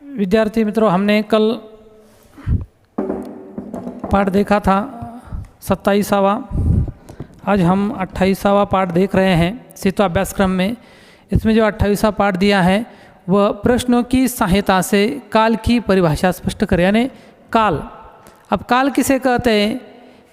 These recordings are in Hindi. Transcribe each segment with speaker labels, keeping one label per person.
Speaker 1: विद्यार्थी मित्रों, हमने कल पाठ देखा था 27वां। आज हम 28वां पाठ देख रहे हैं सित्व अभ्यासक्रम में। इसमें जो 28वां पाठ दिया है वह प्रश्नों की सहायता से काल की परिभाषा स्पष्ट करें, यानी काल। अब काल किसे कहते हैं?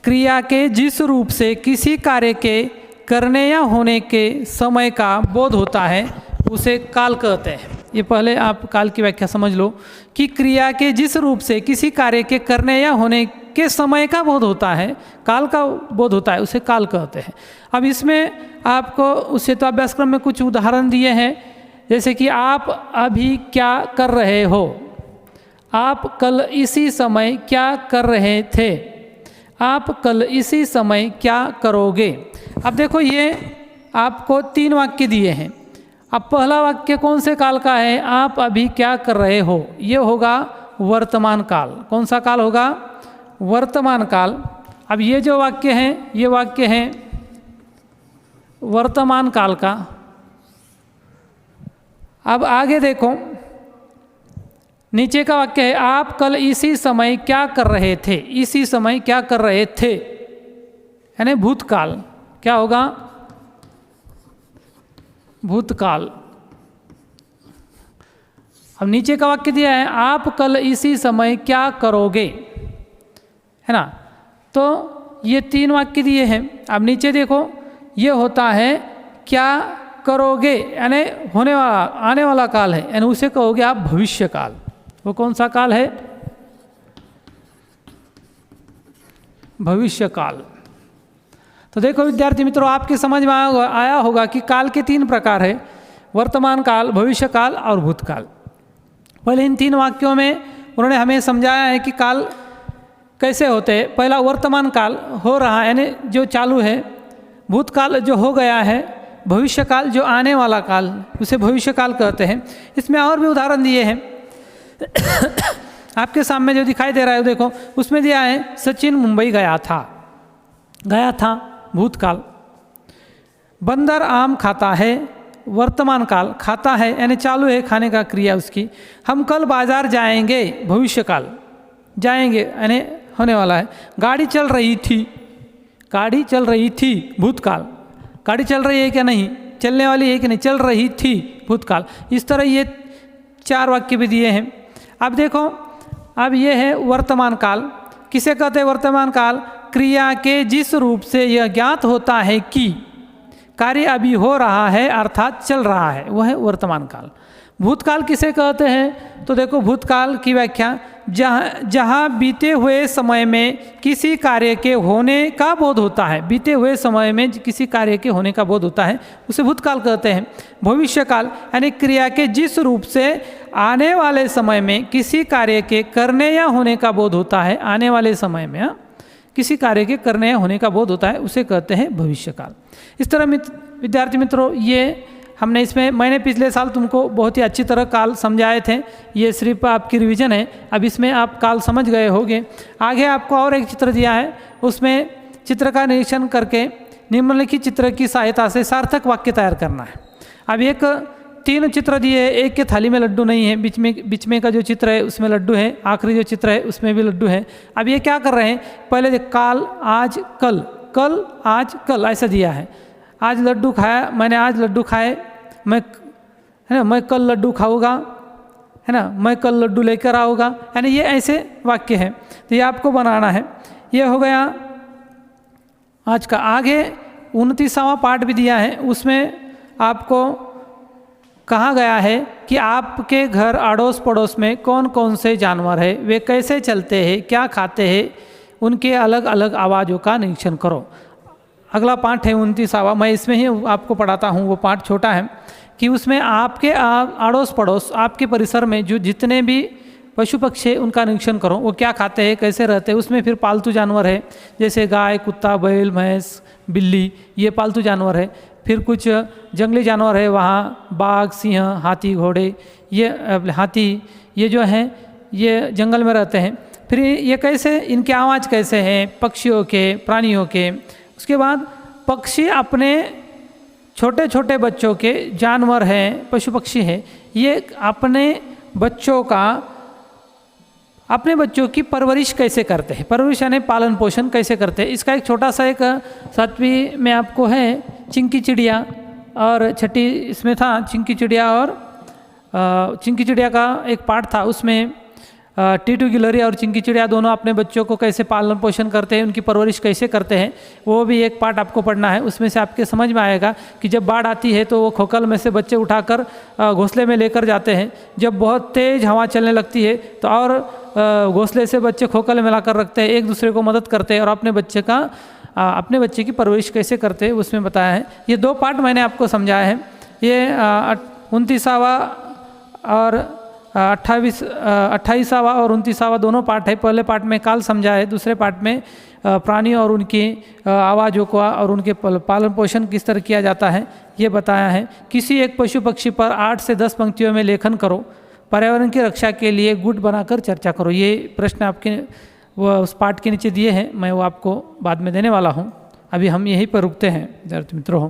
Speaker 1: क्रिया के जिस रूप से किसी कार्य के करने या होने के समय का बोध होता है उसे काल कहते हैं। ये पहले आप काल की व्याख्या समझ लो कि क्रिया के जिस रूप से किसी कार्य के करने या होने के समय का बोध होता है, काल का बोध होता है, उसे काल कहते हैं। अब इसमें आपको उस सित्व अभ्यासक्रम में कुछ उदाहरण दिए हैं, जैसे कि आप अभी क्या कर रहे हो, आप कल इसी समय क्या कर रहे थे, आप कल इसी समय क्या करोगे। अब देखो, ये आपको 3 वाक्य दिए हैं। अब पहला वाक्य कौन से काल का है? आप अभी क्या कर रहे हो, ये होगा वर्तमान काल। कौन सा काल होगा? वर्तमान काल। अब ये जो वाक्य हैं, ये वाक्य हैं वर्तमान काल का। अब आगे देखो, नीचे का वाक्य है आप कल इसी समय क्या कर रहे थे। इसी समय क्या कर रहे थे यानी भूतकाल। क्या होगा? भूतकाल। अब नीचे का वाक्य दिया है आप कल इसी समय क्या करोगे, है ना। तो ये 3 वाक्य दिए हैं। अब नीचे देखो, ये होता है क्या करोगे, यानी होने वाला, आने वाला काल है, यानी उसे कहोगे आप भविष्य काल। वो कौन सा काल है? भविष्य काल। तो देखो विद्यार्थी मित्रों, आपके समझ में आया होगा कि काल के 3 प्रकार है, वर्तमान काल, भविष्य काल और भूतकाल। पहले इन 3 वाक्यों में उन्होंने हमें समझाया है कि काल कैसे होते हैं। पहला वर्तमान काल, हो रहा है यानी जो चालू है, भूतकाल जो हो गया है, भविष्य काल जो आने वाला काल, उसे भविष्य काल कहते हैं। इसमें और भी उदाहरण दिए हैं आपके सामने जो दिखाई दे रहा है देखो, उसमें दिया है सचिन मुंबई गया था। गया था भूतकाल। बंदर आम खाता है, वर्तमान काल। खाता है यानी चालू है खाने का क्रिया उसकी। हम कल बाजार जाएंगे, भविष्य काल। जाएंगे यानी होने वाला है। गाड़ी चल रही थी, गाड़ी चल रही थी, भूतकाल। गाड़ी चल रही है क्या? नहीं। चलने वाली है कि नहीं? चल रही थी, भूतकाल। इस तरह ये 4 वाक्य भी दिए हैं। अब देखो, अब ये है वर्तमान काल। किसे कहते हैं वर्तमान काल? क्रिया के जिस रूप से यह ज्ञात होता है कि कार्य अभी हो रहा है अर्थात चल रहा है, वह है वर्तमान काल। भूतकाल किसे कहते हैं? तो देखो, भूतकाल की व्याख्या जहाँ बीते हुए समय में किसी कार्य के होने का बोध होता है, बीते हुए समय में किसी कार्य के होने का बोध होता है, उसे भूतकाल कहते हैं। भविष्य काल यानी क्रिया के जिस रूप से आने वाले समय में किसी कार्य के करने या होने का बोध होता है, आने वाले समय में किसी कार्य के करने या होने का बोध होता है, उसे कहते हैं भविष्य काल। इस तरह विद्यार्थी मित्रों, ये हमने इसमें, मैंने पिछले साल तुमको बहुत ही अच्छी तरह काल समझाए थे। ये सिर्फ आपकी रिवीजन है। अब इसमें आप काल समझ गए होंगे। आगे आपको और एक चित्र दिया है, उसमें चित्र का निरीक्षण करके निम्नलिखित चित्र की सहायता से सार्थक वाक्य तैयार करना है। अब एक 3 चित्र दिए हैं। एक के थाली में लड्डू नहीं है, बीच में का जो चित्र है उसमें लड्डू है, आखिरी जो चित्र है उसमें भी लड्डू है। अब ये क्या कर रहे हैं? पहले देख, काल, आज, कल, कल, आज, कल, ऐसा दिया है। आज लड्डू खाया, मैंने आज लड्डू खाए, मैं, है ना, मैं कल लड्डू खाऊंगा, है ना, मैं कल लड्डू लेकर आऊँगा, यानी ये ऐसे वाक्य है। तो ये आपको बनाना है। ये हो गया आज का। आगे 29वां पाठ भी दिया है, उसमें आपको कहा गया है कि आपके घर अड़ोस पड़ोस में कौन कौन से जानवर है, वे कैसे चलते हैं, क्या खाते हैं, उनके अलग अलग आवाज़ों का निरीक्षण करो। अगला पाठ है 29वां। मैं इसमें ही आपको पढ़ाता हूँ, वो पाठ छोटा है, कि उसमें आपके अड़ोस पड़ोस, आपके परिसर में जो जितने भी पशु पक्षी है उनका निरीक्षण करो, वो क्या खाते हैं, कैसे रहते हैं। उसमें फिर पालतू जानवर है, जैसे गाय, कुत्ता, बैल, भैंस, बिल्ली, ये पालतू जानवर है। फिर कुछ जंगली जानवर है, वहाँ बाघ, सिंह, हाथी, घोड़े, ये हाथी, ये जो हैं ये जंगल में रहते हैं। फिर ये कैसे, इनके आवाज़ कैसे हैं, पक्षियों के, प्राणियों के। उसके बाद पक्षी अपने छोटे छोटे बच्चों के, जानवर हैं, पशु पक्षी हैं, ये अपने बच्चों का अपने बच्चों की परवरिश कैसे करते हैं, परवरिश यानी पालन पोषण कैसे करते हैं। इसका एक छोटा सा एक 7वीं में आपको है चिंकी चिड़िया, और छठी इसमें था चिंकी चिड़िया, और चिंकी चिड़िया का एक पार्ट था, उसमें टीटू गिलहरी और चिंकी चिड़िया दोनों अपने बच्चों को कैसे पालन पोषण करते हैं, उनकी परवरिश कैसे करते हैं, वो भी एक पार्ट आपको पढ़ना है। उसमें से आपके समझ में आएगा कि जब बाढ़ आती है तो वो खोखल में से बच्चे उठाकर घोंसले में लेकर जाते हैं। जब बहुत तेज़ हवा चलने लगती है तो और घोंसले से बच्चे खोखल में लाकर रखते हैं, एक दूसरे को मदद करते हैं और अपने बच्चे की परवरिश कैसे करते हैं उसमें बताया है। ये 2 पार्ट मैंने आपको समझाया है। ये 29वां और 28वां और 29वां दोनों पार्ट है। पहले पार्ट में काल समझा है, दूसरे पार्ट में प्राणी और उनकी आवाज़ों को और उनके पालन पोषण किस तरह किया जाता है ये बताया है। किसी एक पशु पक्षी पर 8 से 10 पंक्तियों में लेखन करो। पर्यावरण की रक्षा के लिए गुट बनाकर चर्चा करो। ये प्रश्न आपके वो उस पार्ट के नीचे दिए हैं, मैं वो आपको बाद में देने वाला हूँ। अभी हम यहीं पर रुकते हैं विद्यार्थी मित्रों।